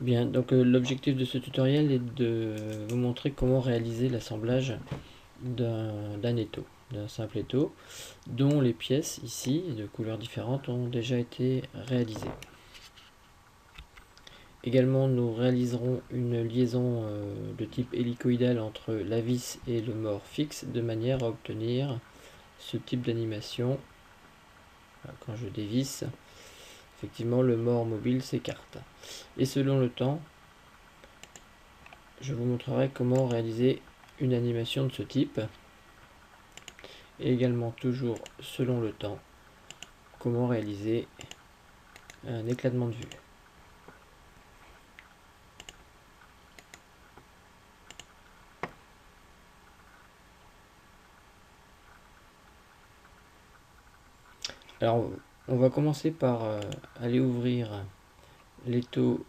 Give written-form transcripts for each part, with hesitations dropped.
Bien, donc l'objectif de ce tutoriel est de vous montrer comment réaliser l'assemblage d'un étau, d'un simple étau, dont les pièces ici, de couleurs différentes, ont déjà été réalisées. Également, nous réaliserons une liaison de type hélicoïdal entre la vis et le mort fixe, de manière à obtenir ce type d'animation. Quand je dévisse, effectivement, le mort mobile s'écarte. Et selon le temps, je vous montrerai comment réaliser une animation de ce type. Et également, toujours selon le temps, comment réaliser un éclatement de vue. Alors, on va commencer par aller ouvrir l'étau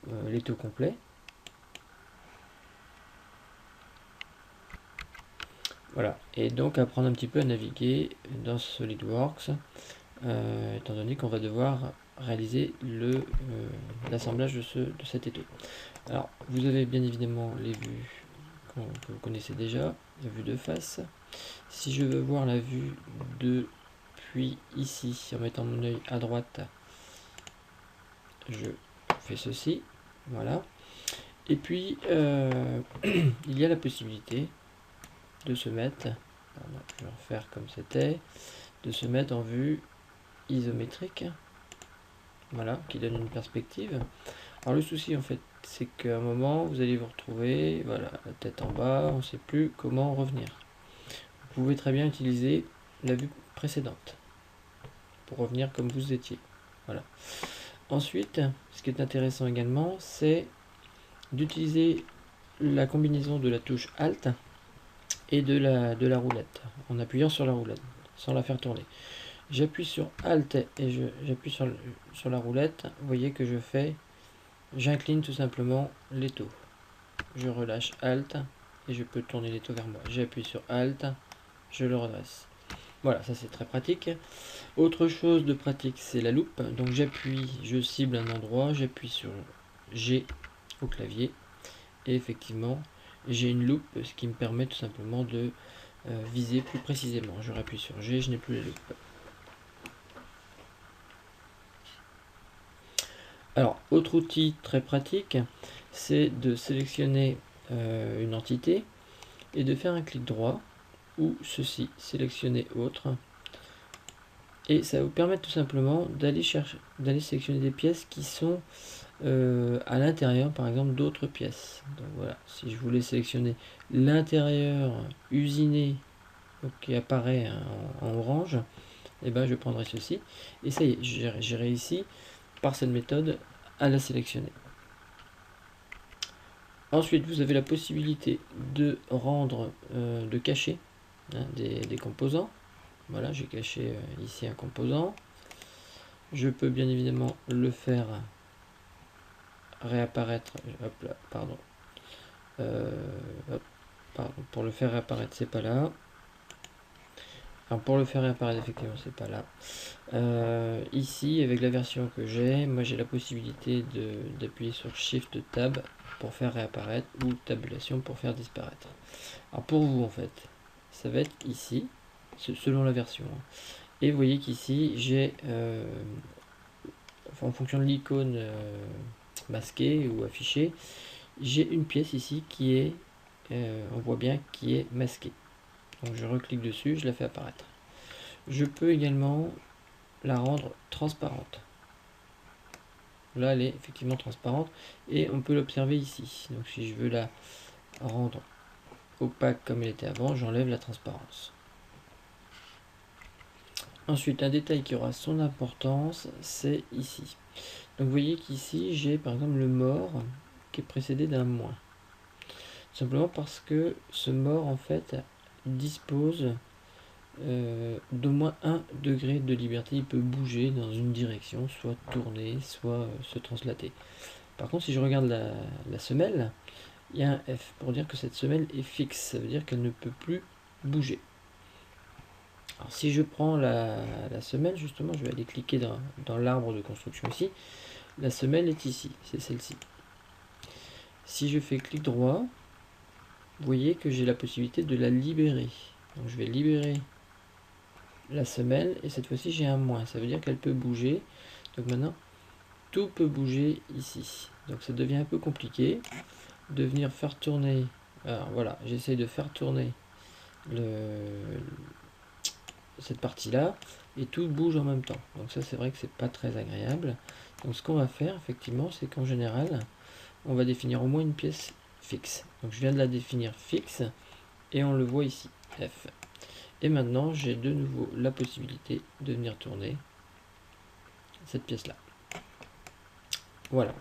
complet. Voilà, et donc apprendre un petit peu à naviguer dans SolidWorks, étant donné qu'on va devoir réaliser l'assemblage de cet étau. Alors, vous avez bien évidemment les vues que vous connaissez déjà, la vue de face. Si je veux voir la vue depuis ici, en mettant mon œil à droite, je fais ceci, voilà. Et puis, il y a la possibilité de se mettre, je vais refaire comme c'était, de se mettre en vue isométrique, voilà, qui donne une perspective. Alors le souci en fait, c'est qu'à un moment, vous allez vous retrouver, voilà, la tête en bas, on ne sait plus comment revenir. Vous pouvez très bien utiliser la vue précédente pour revenir comme vous étiez. Voilà. Ensuite, ce qui est intéressant également, c'est d'utiliser la combinaison de la touche Alt et de la roulette, en appuyant sur la roulette, sans la faire tourner. J'appuie sur Alt et j'appuie sur la roulette. Vous voyez que j'incline tout simplement l'étau. Je relâche Alt et je peux tourner l'étau vers moi. J'appuie sur Alt, je le redresse. Voilà, ça c'est très pratique. Autre chose de pratique, c'est la loupe. Donc je cible un endroit, j'appuie sur G au clavier et effectivement j'ai une loupe, ce qui me permet tout simplement de viser plus précisément. Je rappuie sur G, je n'ai plus la loupe. Alors, autre outil très pratique, c'est de sélectionner une entité et de faire un clic droit ou ceci, sélectionner autre. Et ça va vous permettre tout simplement d'aller sélectionner des pièces qui sont à l'intérieur, par exemple, d'autres pièces. Donc voilà, si je voulais sélectionner l'intérieur usiné, donc qui apparaît en orange, et ben je prendrai ceci. Et ça y est, j'ai réussi par cette méthode à la sélectionner. Ensuite, vous avez la possibilité de rendre, de cacher des composants. Voilà, j'ai caché ici un composant. Je peux bien évidemment le faire réapparaître. Hop là, pardon. Pardon. Pour le faire réapparaître, c'est pas là. Enfin, pour le faire réapparaître, effectivement, c'est pas là. Ici, avec la version que j'ai, moi j'ai la possibilité d'appuyer sur Shift Tab pour faire réapparaître ou tabulation pour faire disparaître. Alors pour vous, en fait, ça va être ici, selon la version. Et vous voyez qu'ici, j'ai, en fonction de l'icône masquée ou affichée, j'ai une pièce ici qui est, on voit bien, qui est masquée. Donc je reclique dessus, je la fais apparaître. Je peux également la rendre transparente. Là, elle est effectivement transparente et on peut l'observer ici. Donc si je veux la rendre opaque comme elle était avant, j'enlève la transparence. Ensuite, un détail qui aura son importance, c'est ici. Donc vous voyez qu'ici, j'ai par exemple le mort qui est précédé d'un moins. Simplement parce que ce mort, en fait, dispose d'au moins 1 degré de liberté. Il peut bouger dans une direction, soit tourner, soit se translater. Par contre, si je regarde la semelle, il y a un F pour dire que cette semelle est fixe. Ça veut dire qu'elle ne peut plus bouger. Alors si je prends la semelle, justement, je vais aller cliquer dans l'arbre de construction ici. La semelle est ici, c'est celle-ci. Si je fais clic droit, vous voyez que j'ai la possibilité de la libérer. Donc je vais libérer la semelle et cette fois-ci j'ai un moins. Ça veut dire qu'elle peut bouger. Donc maintenant, tout peut bouger ici. Donc ça devient un peu compliqué de venir faire tourner. Alors voilà, j'essaye de faire tourner cette partie-là et tout bouge en même temps. Donc ça c'est vrai que c'est pas très agréable. Donc ce qu'on va faire effectivement, c'est qu'en général, on va définir au moins une pièce fixe. Donc je viens de la définir fixe et on le voit ici, F. Et maintenant j'ai de nouveau la possibilité de venir tourner cette pièce là. Voilà.